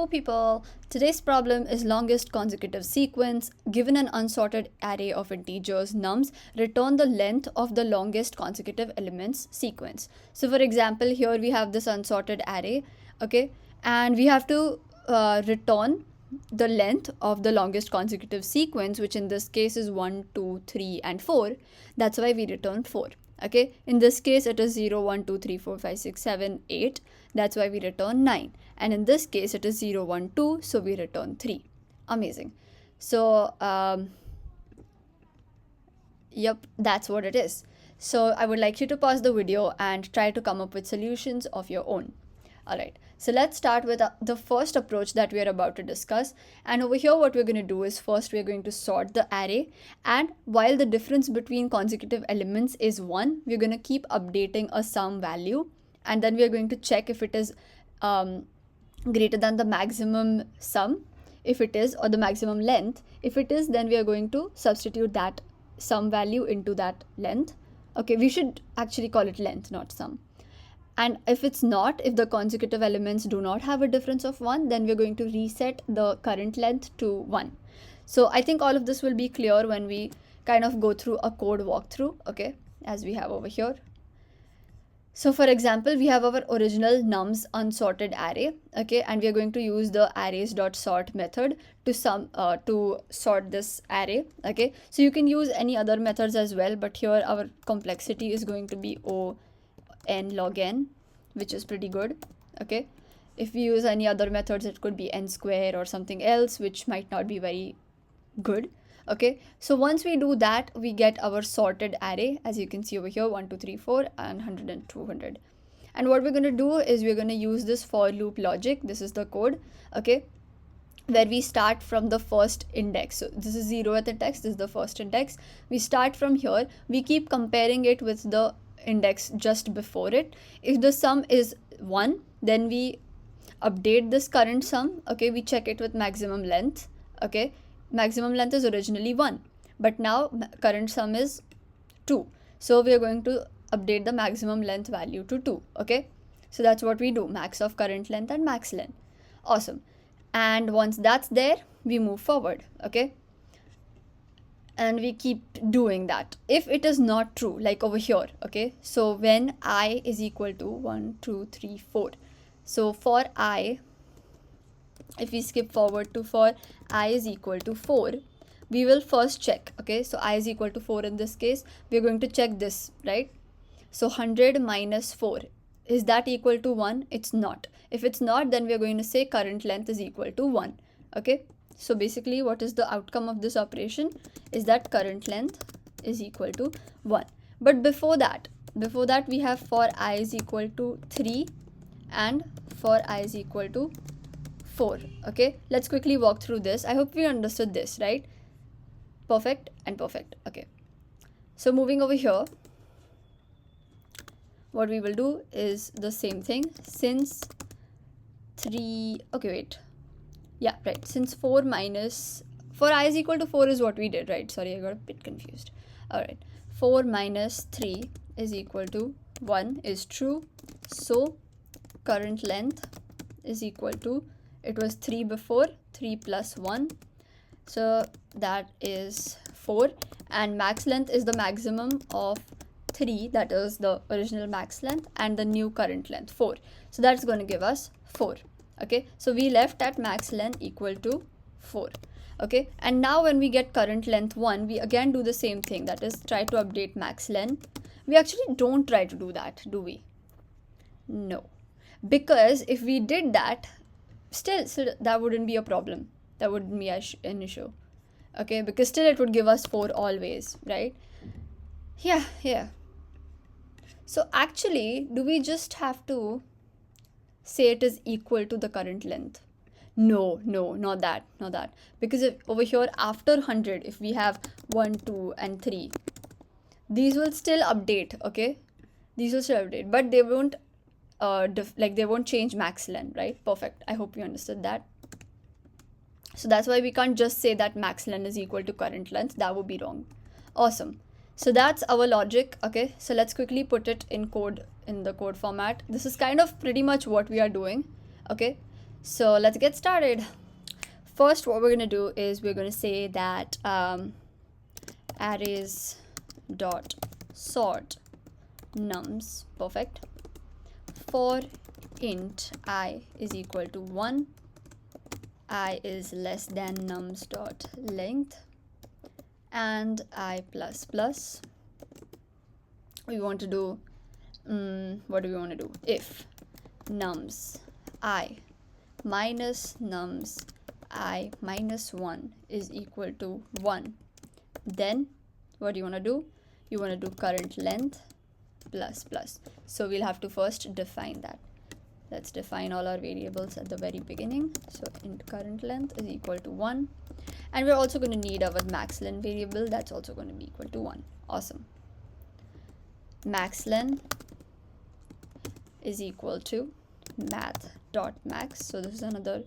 Hello people! Today's problem is longest consecutive sequence. Given an unsorted array of integers nums, return the length of the longest consecutive elements sequence. So for example, here we have this unsorted array, okay, and we have to return the length of the longest consecutive sequence, which in this case is 1, 2, 3 and 4. That's why we return 4. Okay, in this case it is 0, 1, 2, 3, 4, 5, 6, 7, 8. That's why we return 9. And in this case it is 0, 1, 2, so we return 3. Amazing. So yep, that's what it is. So I would like you to pause the video and try to come up with solutions of your own. Alright, so let's start with the first approach that we are about to discuss. And over here what we're going to do is first we're going to sort the array, and while the difference between consecutive elements is 1, we're going to keep updating a sum value, and then we're going to check if it is greater than the maximum sum, if it is, or the maximum length. If it is, then we are going to substitute that sum value into that length. Okay, we should actually call it length, not sum. And if it's not, if the consecutive elements do not have a difference of 1, then we're going to reset the current length to 1. So I think all of this will be clear when we kind of go through a code walkthrough, okay, as we have over here. So for example, we have our original nums unsorted array, okay, and we are going to use the arrays.sort method to sort this array, okay. So you can use any other methods as well, but here our complexity is going to be n log n, which is pretty good, okay. If we use any other methods, it could be n square or something else, which might not be very good, okay. So once we do that, we get our sorted array, as you can see over here, 1, 2, 3, 4 and 100 and 200. And what we're going to do is we're going to use this for loop logic. This is the code, okay, where we start from the first index. So this is 0th index, this is the first index. We start from here, we keep comparing it with the index just before it. If the sum is 1, then we update this current sum, okay, we check it with maximum length, okay. Maximum length is originally 1, but now current sum is 2, so we are going to update the maximum length value to 2, okay. So that's what we do, max of current length and max length. Awesome. And once that's there, we move forward, okay, and we keep doing that. If it is not true, like over here, okay, so when I is equal to 1, 2, 3, 4, so for I, if we skip forward to for I is equal to 4, we will first check, okay, so I is equal to 4 in this case, we are going to check this, right? So 100 minus 4, is that equal to 1? It's not. If it's not, then we are going to say current length is equal to 1, okay. So basically what is the outcome of this operation is that current length is equal to 1. But before that we have for I is equal to 3 and for I is equal to 4, okay. Let's quickly walk through this. I hope we understood this, right? Perfect and perfect, okay. So moving over here, what we will do is the same thing. Since 3, okay, wait. Yeah, right. Since 4 minus, for I is equal to 4 is what we did, right? Sorry, I got a bit confused. Alright, 4 minus 3 is equal to 1 is true. So current length is equal to, it was 3 before, 3 plus 1. So that is 4. And max length is the maximum of 3, that is the original max length, and the new current length 4. So that's going to give us 4. Okay, so we left at max length equal to 4, okay. And now when we get current length 1, we again do the same thing, that is try to update max length. We actually don't try to do that, do we? No, because if we did that, still that wouldn't be a problem, that wouldn't be an issue, okay, because still it would give us 4 always, right? Yeah. So actually, do we just have to say it is equal to the current length? No, not that, because if over here after 100, if we have 1, 2 and 3, these will still update, okay, these will still update, but they won't they won't change max length, right? Perfect. I hope you understood that. So that's why we can't just say that max length is equal to current length, that would be wrong. Awesome. So that's our logic, okay. So let's quickly put it in code, in the code format. This is kind of pretty much what we are doing, okay. So let's get started. First, what we're going to do is we're going to say that arrays dot sort nums, perfect, for int I is equal to 1, I is less than nums dot length, and I plus plus. We want to do what do we want to do? If nums I minus nums I minus 1 is equal to 1, then what do you want to do? You want to do current length plus plus. So we'll have to first define that. Let's define all our variables at the very beginning. So int current length is equal to 1, and we're also going to need our max len variable. That's also going to be equal to 1. Awesome. Max len is equal to math.max. So this is another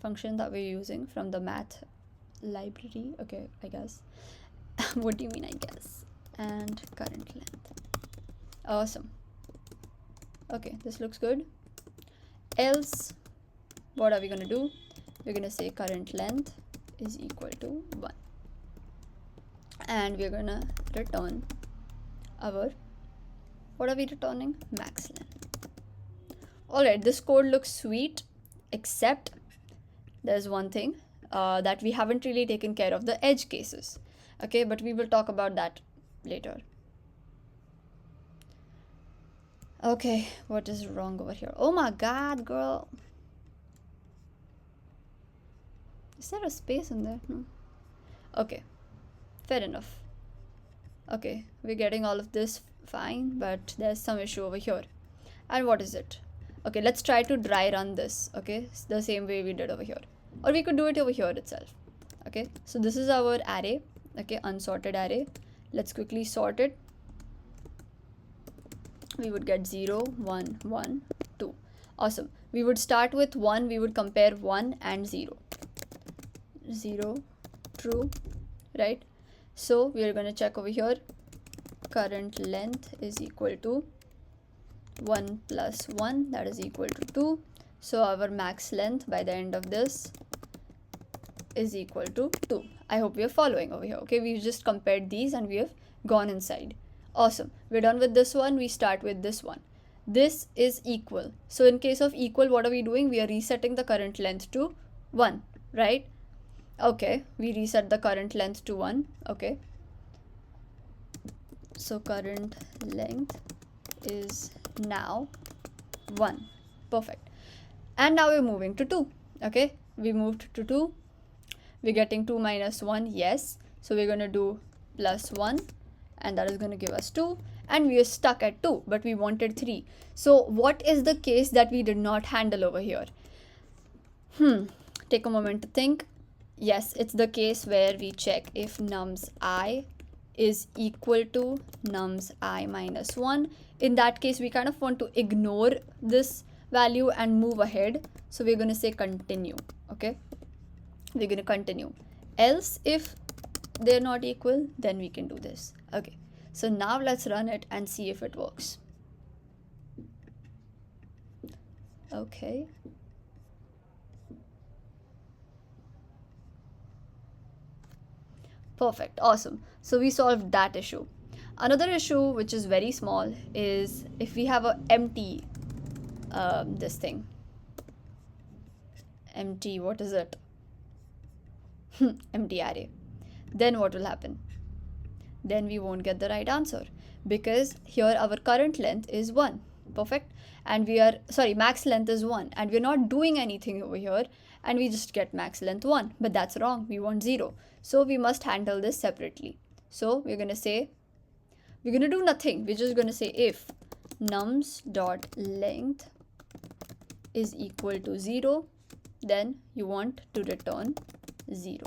function that we're using from the math library. Okay, I guess. What do you mean, I guess? And current length. Awesome. Okay, this looks good. Else, what are we going to do? We're going to say current length is equal to 1. And we're going to return our, what are we returning? Max len. Alright, this code looks sweet, except there's one thing that we haven't really taken care of, the edge cases. Okay, but we will talk about that later. Okay, what is wrong over here? Oh my god, girl. Is there a space in there? No. Okay, fair enough. Okay, we're getting all of this fine, but there's some issue over here. And what is it? Okay, let's try to dry run this. Okay, it's the same way we did over here. Or we could do it over here itself. Okay, so this is our array. Okay, unsorted array. Let's quickly sort it. We would get 0, 1, 1, 2. Awesome. We would start with 1. We would compare 1 and 0. 0, true, right? So we are going to check over here. Current length is equal to 1 plus 1, that is equal to 2. So our max length by the end of this is equal to 2. I hope we are following over here. Okay, we've just compared these and we have gone inside. Awesome. We're done with this one. We start with this one. This is equal. So in case of equal, what are we doing? We are resetting the current length to 1, right? Okay, we reset the current length to 1. Okay. So current length is now 1. Perfect. And now we're moving to 2. Okay, we moved to 2. We're getting 2 minus 1, yes. So we're going to do plus 1, and that is going to give us 2. And we are stuck at 2, but we wanted 3. So what is the case that we did not handle over here? Take a moment to think. Yes, it's the case where we check if nums I is equal to nums I minus 1. In that case, we kind of want to ignore this value and move ahead. So we're going to say continue. Okay, we're going to continue. Else, if they're not equal, then we can do this. Okay, so now let's run it and see if it works. Okay. Perfect. Awesome. So we solved that issue. Another issue, which is very small, is if we have a empty empty, what is it? Empty array. Then what will happen? Then we won't get the right answer, because here our current length is 1. Perfect. And we are, sorry, max length is 1, and we're not doing anything over here, and we just get max length 1. But that's wrong. We want 0. So we must handle this separately. So we're going to say, we're going to do nothing. We're just going to say if nums dot length is equal to 0, then you want to return 0.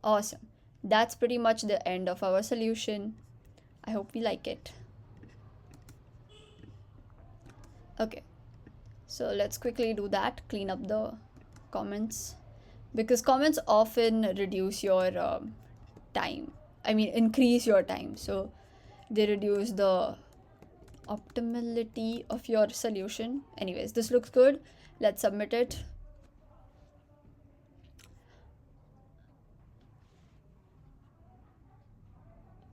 Awesome. That's pretty much the end of our solution. I hope we like it. Okay, so let's quickly do that. Clean up the comments, because comments often reduce your time. I mean, increase your time. So they reduce the optimality of your solution. Anyways, this looks good. Let's submit it.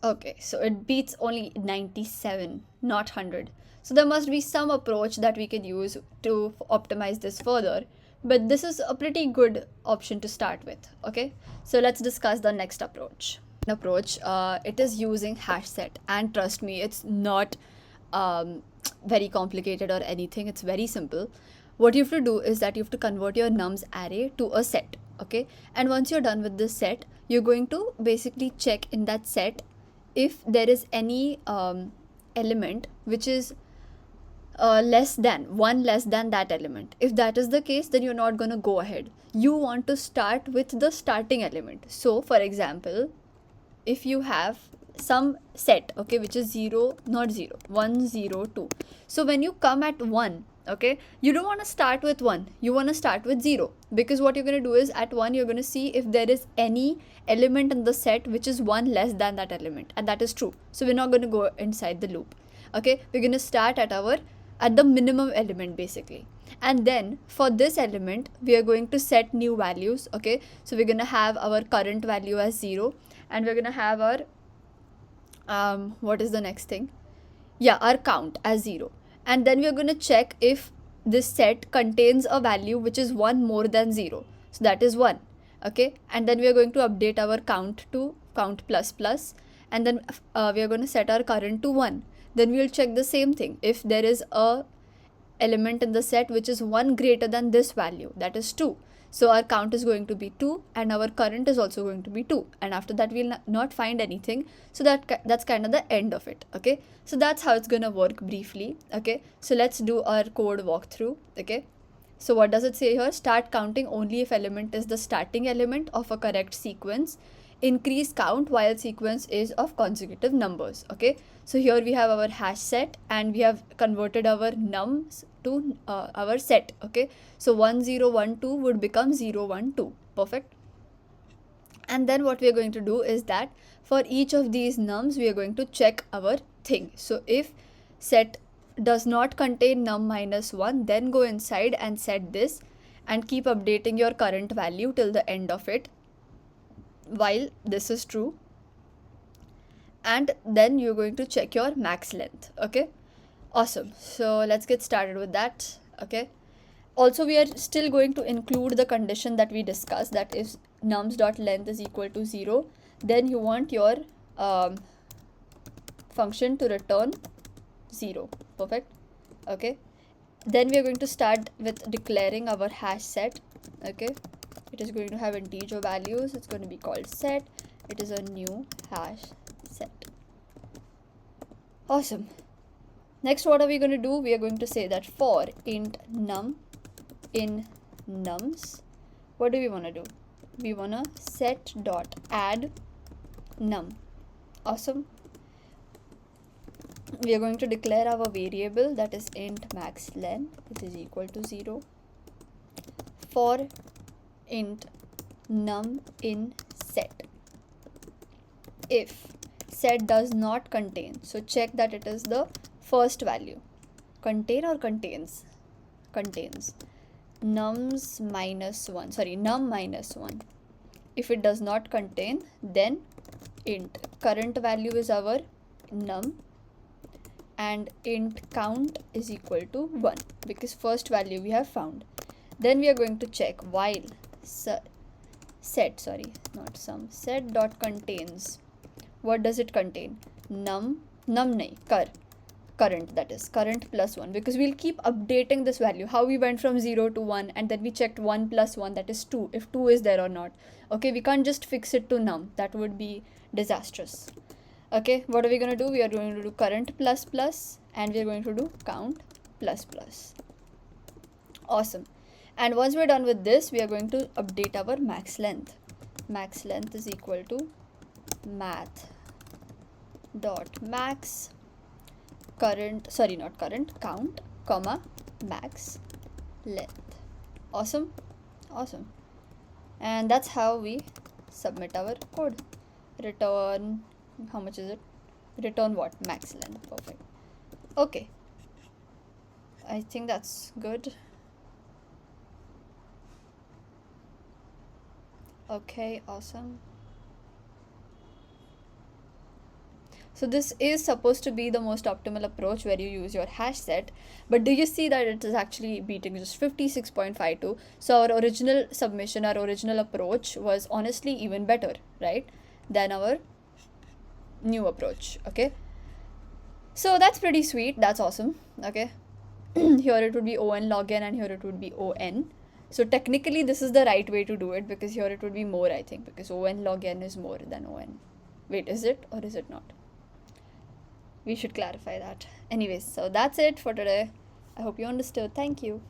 Okay, so it beats only 97, not 100. So there must be some approach that we could use to optimize this further. But this is a pretty good option to start with. Okay, so let's discuss the next approach. It is using HashSet, and trust me, it's not um, very complicated or anything. It's very simple. What you have to do is that you have to convert your nums array to a set. Okay, and once you're done with this set, you're going to basically check in that set if there is any element which is less than that element. If that is the case, then you're not going to go ahead. You want to start with the starting element. So for example, if you have some set, okay, which is 0, not 0, 1 0 2, so when you come at 1, okay, you don't want to start with 1, you want to start with 0, because what you're going to do is at 1 you're going to see if there is any element in the set which is 1 less than that element, and that is true. So we're not going to go inside the loop. Okay, we're going to start at the minimum element basically, and then for this element we are going to set new values. Okay, so we're going to have our current value as 0, and we're going to have our what is the next thing, yeah, our count as 0, and then we're going to check if this set contains a value which is 1 more than 0, so that is 1. Okay, and then we are going to update our count to count plus plus, and then we are going to set our current to 1. Then we will check the same thing if there is a element in the set which is 1 greater than this value, that is 2. So our count is going to be 2, and our current is also going to be 2, and after that we'll not find anything. So that's kind of the end of it. Okay, so that's how it's gonna work briefly. Okay, so let's do our code walkthrough. Okay, so what does it say here? Start counting only if element is the starting element of a correct sequence. Increase count while sequence is of consecutive numbers. Okay, so here we have our hash set, and we have converted our nums to our set. Okay, so 1 0 1 2 would become 0 1 2. Perfect. And then what we are going to do is that for each of these nums we are going to check our thing. So if set does not contain num minus 1, then go inside and set this, and keep updating your current value till the end of it while this is true, and then you're going to check your max length. Okay, awesome. So let's get started with that. Okay, also we are still going to include the condition that we discussed, that if nums.length is equal to 0, then you want your function to return 0. Perfect. Okay, then we are going to start with declaring our hash set. Okay, it is going to have integer values. It's going to be called set. It is a new hash set. Awesome. Next, what are we going to do? We are going to say that for int num in nums, what do we want to do? We want to set dot add num. Awesome. We are going to declare our variable, that is int max length, which is equal to 0. For int num in set, if set does not contain, so check that it is the first value. Contain or contains? Contains. Nums minus 1, sorry, num minus 1. If it does not contain, then int current value is our num, and int count is equal to 1, because first value we have found. Then we are going to check while set dot contains. What does it contain? Num nahi, current, that is current plus 1, because we'll keep updating this value, how we went from 0 to 1, and then we checked 1 plus 1, that is 2, if 2 is there or not. Okay, we can't just fix it to num, that would be disastrous. Okay, what are we going to do? We are going to do current plus plus, and we are going to do count plus plus. Awesome. And once we're done with this, we are going to update our max length. Max length is equal to math dot max count comma max length. Awesome. Awesome. And that's how we submit our code. Return, how much is it? Return what? Max length. Perfect. Okay, I think that's good. Okay, awesome. So this is supposed to be the most optimal approach where you use your hash set, but do you see that it is actually beating just 56.52? So our original submission, our original approach was honestly even better, right, than our new approach. Okay, so that's pretty sweet. That's awesome. Okay, here it would be on log n and here it would be on. So technically this is the right way to do it, because here it would be more, I think, because on log n is more than on. Wait, is it or is it not? We should clarify that. Anyways, so that's it for today. I hope you understood. Thank you.